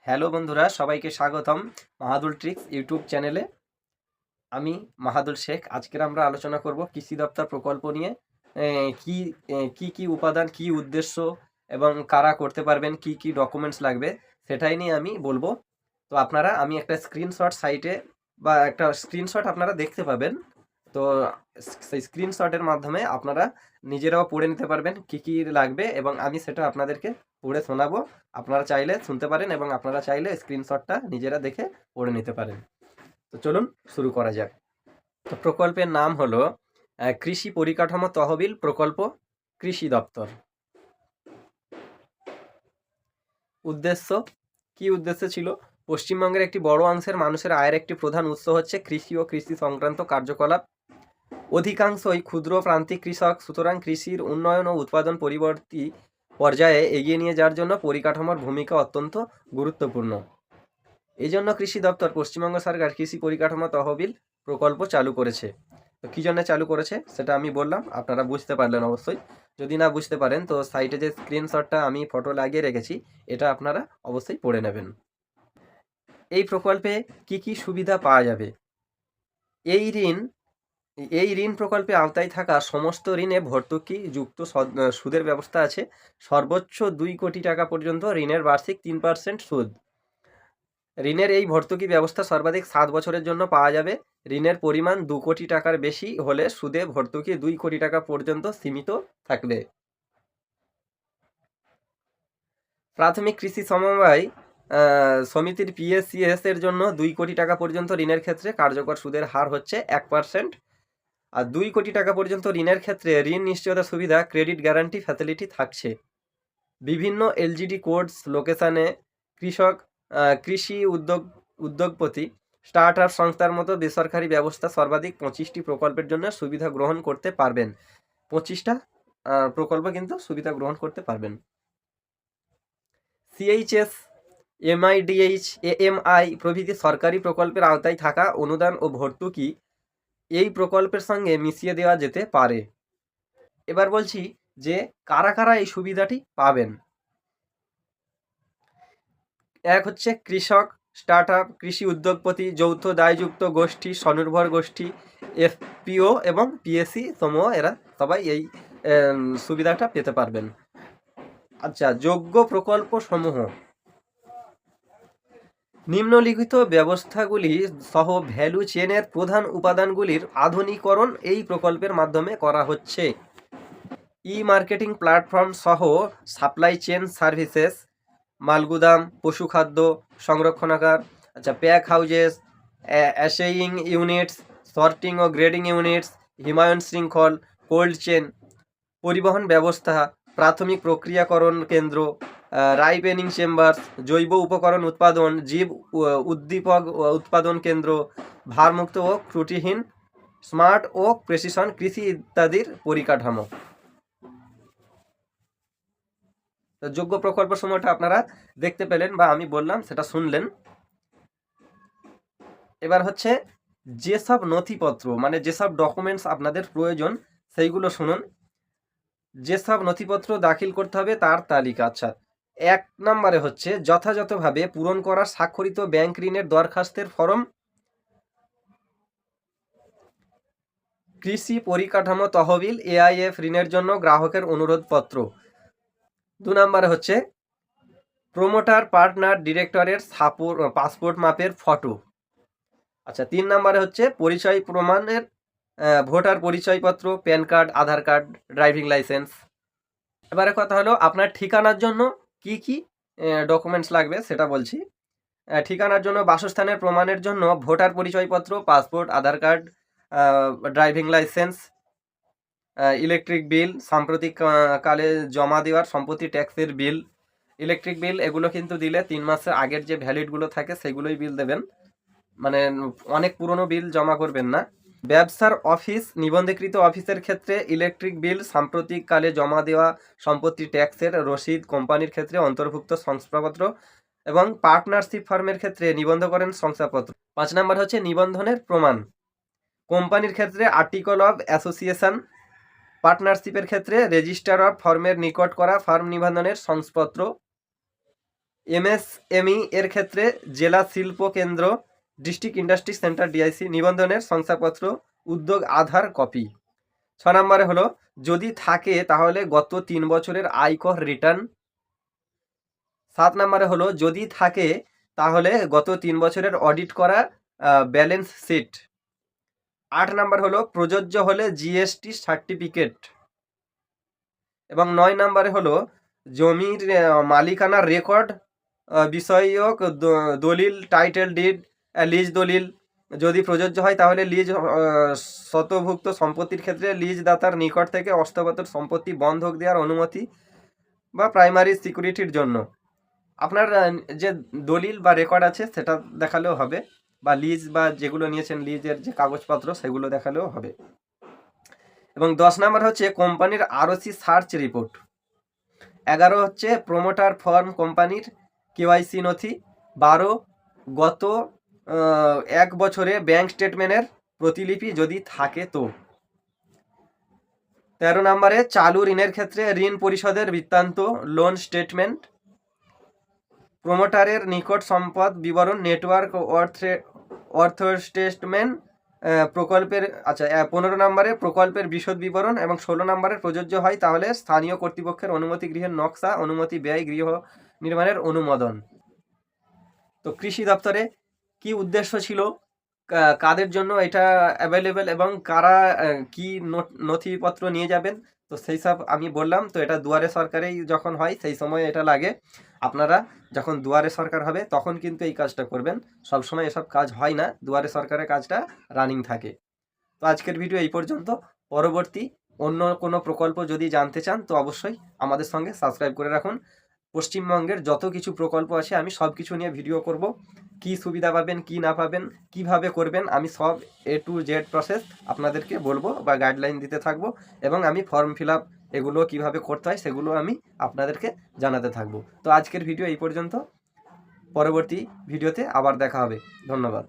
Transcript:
Hello বন্ধুরা, সবাইকে স্বাগতম মাহাদুল ট্রিক্স ইউটিউব চ্যানেলে। আমি মাহাদুল শেখ। আজকের আমরা আলোচনা করব কৃষি দপ্তর প্রকল্প নিয়ে। কি কি উপাদান, কি উদ্দেশ্য এবং কারা করতে পারবেন, কি ডকুমেন্টস লাগবে সেটাই নিয়ে আমি বলবো। তো আমি একটা স্ক্রিনশট সাইটে বা একটা স্ক্রিনশট আপনারা দেখতে পাবেন। তো সেই স্ক্রিনশটের মাধ্যমে আপনারা নিজেরাও পড়ে নিতে পারবেন কি লাগবে, এবং আমি সেটা আপনাদেরকে পড়ে শোনাবো। আপনারা চাইলে শুনতে পারেন এবং আপনারা চাইলে স্ক্রিনশটটা নিজেরা দেখে পড়ে নিতে পারেন। তো চলুন শুরু করা যাক। তো প্রকল্পের নাম হলো কৃষি পরিকাঠামো তহবিল প্রকল্প, কৃষি দপ্তর। উদ্দেশ্য, কি উদ্দেশ্য ছিল? পশ্চিমবঙ্গের একটি বড় অংশের মানুষের আয়ের একটি প্রধান উৎস হচ্ছে কৃষি ও কৃষি সংক্রান্ত কার্যকলাপ। অধিকাংশই ক্ষুদ্র প্রান্তিক কৃষক, সুতরাং কৃষির উন্নয়ন ও উৎপাদন পরিবর্তী পর্যায়ে এগিয়ে নিয়ে যাওয়ার জন্য পরিকাঠামোর ভূমিকা অত্যন্ত গুরুত্বপূর্ণ। এই জন্য কৃষি দপ্তর পশ্চিমবঙ্গ সরকার কৃষি পরিকাঠামো তহবিল প্রকল্প চালু করেছে। তো কী জন্য চালু করেছে সেটা আমি বললাম, আপনারা বুঝতে পারলেন অবশ্যই। যদি না বুঝতে পারেন তো সাইটে যে স্ক্রিনশটটা আমি ফটো লাগিয়ে রেখেছি এটা আপনারা অবশ্যই পড়ে নেবেন। এই প্রকল্পে কি সুবিধা পাওয়া যাবে? এই ঋণ প্রকল্পে আওতায় থাকা সমস্ত ঋণে ভর্তুকি যুক্ত সুদের ব্যবস্থা আছে। সর্বোচ্চ 2 কোটি টাকা পর্যন্ত ঋণের বার্ষিক 3% সুদ। ঋণের এই ভর্তুকি ব্যবস্থা সর্বাধিক 7 বছরের জন্য পাওয়া যাবে। ঋণের পরিমাণ 2 কোটি টাকার বেশি হলে সুদে ভর্তুকি 2 কোটি টাকা পর্যন্ত সীমিত থাকবে। প্রাথমিক কৃষি সমবায় সমিতির PSCS এর জন্য 2 কোটি টাকা পর্যন্ত ঋণের ক্ষেত্রে কার্যকর সুদের হার হচ্ছে 1%। আর 2 কোটি টাকা পর্যন্ত ঋণের ক্ষেত্রে ঋণ নিশ্চয়তা সুবিধা, ক্রেডিট গ্যারান্টি ফ্যাসিলিটি থাকছে। বিভিন্ন LGD কোডস লোকেশানে কৃষি উদ্যোগপতি, স্টার্ট আপ সংস্থার মতো বেসরকারি ব্যবস্থা সর্বাধিক 25টি প্রকল্পের জন্য সুবিধা গ্রহণ করতে পারবেন। 25টা প্রকল্প কিন্তু সুবিধা গ্রহণ করতে পারবেন। CHS, MIDH, AMI প্রভৃতি সরকারি প্রকল্পের আওতায় থাকা অনুদান ও ভর্তুকি এই প্রকল্পের সঙ্গে মিশিয়ে দেওয়া যেতে পারে। এবার বলছি যে কারা কারা এই সুবিধাটি পাবেন। এক হচ্ছে কৃষক, স্টার্ট আপ, কৃষি উদ্যোগপতি, যৌথ দায়যুক্ত গোষ্ঠী, স্বনির্ভর গোষ্ঠী, FPO এবং PSC সমূহ, এরা সবাই এই সুবিধাটা পেতে পারবেন। আচ্ছা, যোগ্য প্রকল্প সমূহ নিম্নলিখিত ব্যবস্থাগুলি সহ ভ্যালু চেনের প্রধান উপাদানগুলির আধুনিকরণ এই প্রকল্পের মাধ্যমে করা হচ্ছে। মার্কেটিং প্ল্যাটফর্ম সহ সাপ্লাই চেন সার্ভিসেস, মালগুদাম, পশুখাদ্য সংরক্ষণাগার, আচ্ছা, প্যাক হাউজেস, অ্যাশেইং ইউনিটস, সর্টিং ও গ্রেডিং ইউনিটস, হিমায়ন শৃঙ্খল, কোল্ড চেন, পরিবহন ব্যবস্থা, প্রাথমিক প্রক্রিয়াকরণ কেন্দ্র, রাইপেনিং চেম্বার্স, জৈব উপকরণ উৎপাদন, জীব উদ্দীপক উৎপাদন কেন্দ্র, ভারমুক্ত ও ত্রুটিহীন, স্মার্ট ও প্রেসিশন কৃষি ইত্যাদির পরিকাঠামো। যোগ্য প্রকল্প সমূহটা আপনারা দেখতে পেলেন বা আমি বললাম সেটা শুনলেন। এবার হচ্ছে যেসব নথিপত্র, মানে যেসব ডকুমেন্টস আপনাদের প্রয়োজন সেইগুলো শুনুন। যেসব নথিপত্র দাখিল করতে হবে তার তালিকা। আচ্ছা, 1 নম্বরে হচ্ছে যথাযথভাবে পূরণ করা স্বাক্ষরিত ব্যাংক ঋণের দরখাস্তের ফরম, কৃষি পরিকাঠামো তহবিল AIF ঋণের জন্য গ্রাহকের অনুরোধপত্র। 2 নম্বরে হচ্ছে প্রোমোটার, পার্টনার, ডিরেক্টরের পাসপোর্ট মাপের ফটো। আচ্ছা, 3 নম্বরে হচ্ছে পরিচয় প্রমাণের ভোটার পরিচয়পত্র, প্যান কার্ড, আধার কার্ড, ড্রাইভিং লাইসেন্স। এবারে কথা হলো আপনার ঠিকানার জন্য কি ডকুমেন্টস লাগবে সেটা বলছি। ঠিকানার জন্য বাসস্থানের প্রমাণের জন্য ভোটার পরিচয়পত্র, passport, Aadhaar card, driving licence, electric bill, সাম্প্রতিক কালে জমা দেওয়ার সম্পত্তি ট্যাক্সের বিল, ইলেকট্রিক বিল, এগুলো কিন্তু দিলে 3 মাসের আগের যে ভ্যালিডগুলো থাকে সেগুলোই বিল দেবেন, মানে অনেক পুরনো বিল জমা করবেন না। ব্যবসার অফিস, নিবন্ধীকৃত অফিসের ক্ষেত্রে ইলেকট্রিক বিল, সাম্প্রতিক কালে জমা দেওয়া সম্পত্তি ট্যাক্সের রসিদ, কোম্পানির ক্ষেত্রে অন্তর্ভুক্ত শংসাপত্র এবং পার্টনারশিপ ফার্মের ক্ষেত্রে নিবন্ধকরণ শংসাপত্র। 5 নম্বর হচ্ছে নিবন্ধনের প্রমাণ। কোম্পানির ক্ষেত্রে আর্টিকেল অফ অ্যাসোসিয়েশন, পার্টনারশিপের ক্ষেত্রে রেজিস্টার অফ ফার্মের নিকট করা ফার্ম নিবন্ধনের শংসাপত্র, MSME এর ক্ষেত্রে জেলা শিল্প কেন্দ্র, ডিস্ট্রিক্ট ইন্ডাস্ট্রি সেন্টার ডিআইসি নিবন্ধনের শংসাপত্র, উদ্যোগ আধার কপি। 6 নম্বরে হলো যদি থাকে তাহলে গত 3 বছরের আয়কর রিটার্ন। 7 নম্বরে হলো যদি থাকে তাহলে গত 3 বছরের অডিট করা ব্যালেন্স শিট। 8 নম্বর হলো প্রযোজ্য হলে জিএসটি সার্টিফিকেট। এবং 9 নম্বরে হলো জমির মালিকানার রেকর্ড বিষয়ক দলিল, টাইটেল ডিড, লিজ দলিল যদি প্রযোজ্য হয় তাহলে লিজ শতভুক্ত সম্পত্তির ক্ষেত্রে লিজ দাতার নিকট থেকে অস্থাবর সম্পত্তি বন্ধক দেওয়ার অনুমতি বা প্রাইমারি সিকিউরিটির জন্য আপনার যে দলিল বা রেকর্ড আছে সেটা দেখালেও হবে, বা লিজ বা যেগুলো নিয়েছেন লিজের যে কাগজপত্র সেগুলো দেখালেও হবে। এবং 10 নম্বর হচ্ছে কোম্পানির আরওসি সার্চ রিপোর্ট। 11 হচ্ছে প্রমোটার ফর্ম কোম্পানির কেওয়াইসি নথি। 12 গত 1 বছরে ব্যাংক স্টেটমেন্টের প্রতিলিপি যদি থাকে তো। 13 নম্বরে চালু ঋণের ক্ষেত্রে ঋণ পরিশোধের বৃত্তান্ত, লোন স্টেটমেন্ট। প্রমোটারের নিকট সম্পদ বিবরণ, নেটওয়ার্ক অর্থ স্টেটমেন্ট প্রকল্পের 15 নম্বরে প্রকল্পের বিশদ বিবরণ। এবং 16 নম্বরে প্রযোজ্য হয় তাহলে স্থানীয় কর্তৃপক্ষের অনুমতি গৃহের নকশা, অনুমতি ব্যয়, গৃহ নির্মাণের অনুমোদন। তো কৃষি দপ্তরে কি উদ্দেশ্য ছিল, কাদের জন্য এটা অ্যাভেলেবেল এবং কারা কি নথিপত্র নিয়ে যাবেন, তো সেই সব আমি বললাম। তো এটা দুয়ারে সরকারেই যখন হয় সেই সময় এটা লাগে। আপনারা যখন দুয়ারে সরকার হবে তখন কিন্তু এই কাজটা করবেন, সবসময় এসব কাজ হয় না, দুয়ারে সরকারের কাজটা রানিং থাকে। তো আজকের ভিডিও এই পর্যন্ত। পরবর্তী অন্য কোনো প্রকল্প যদি জানতে চান তো অবশ্যই আমাদের সঙ্গে সাবস্ক্রাইব করে রাখুন। পশ্চিমবঙ্গের যত কিছু প্রকল্প আছে আমি সব কিছু নিয়ে ভিডিও করব, কি সুবিধা পাবেন কি না পাবেন কিভাবে করবেন আমি সব A to Z প্রসেস আপনাদেরকে বলবো বা গাইডলাইন দিতে থাকবো। এবং আমি ফর্ম ফিল আপ এগুলো কীভাবে করতে হয় সেগুলো আমি আপনাদেরকে জানাতে থাকবো। তো আজকের ভিডিও এই পর্যন্ত, পরবর্তী ভিডিওতে আবার দেখা হবে। ধন্যবাদ।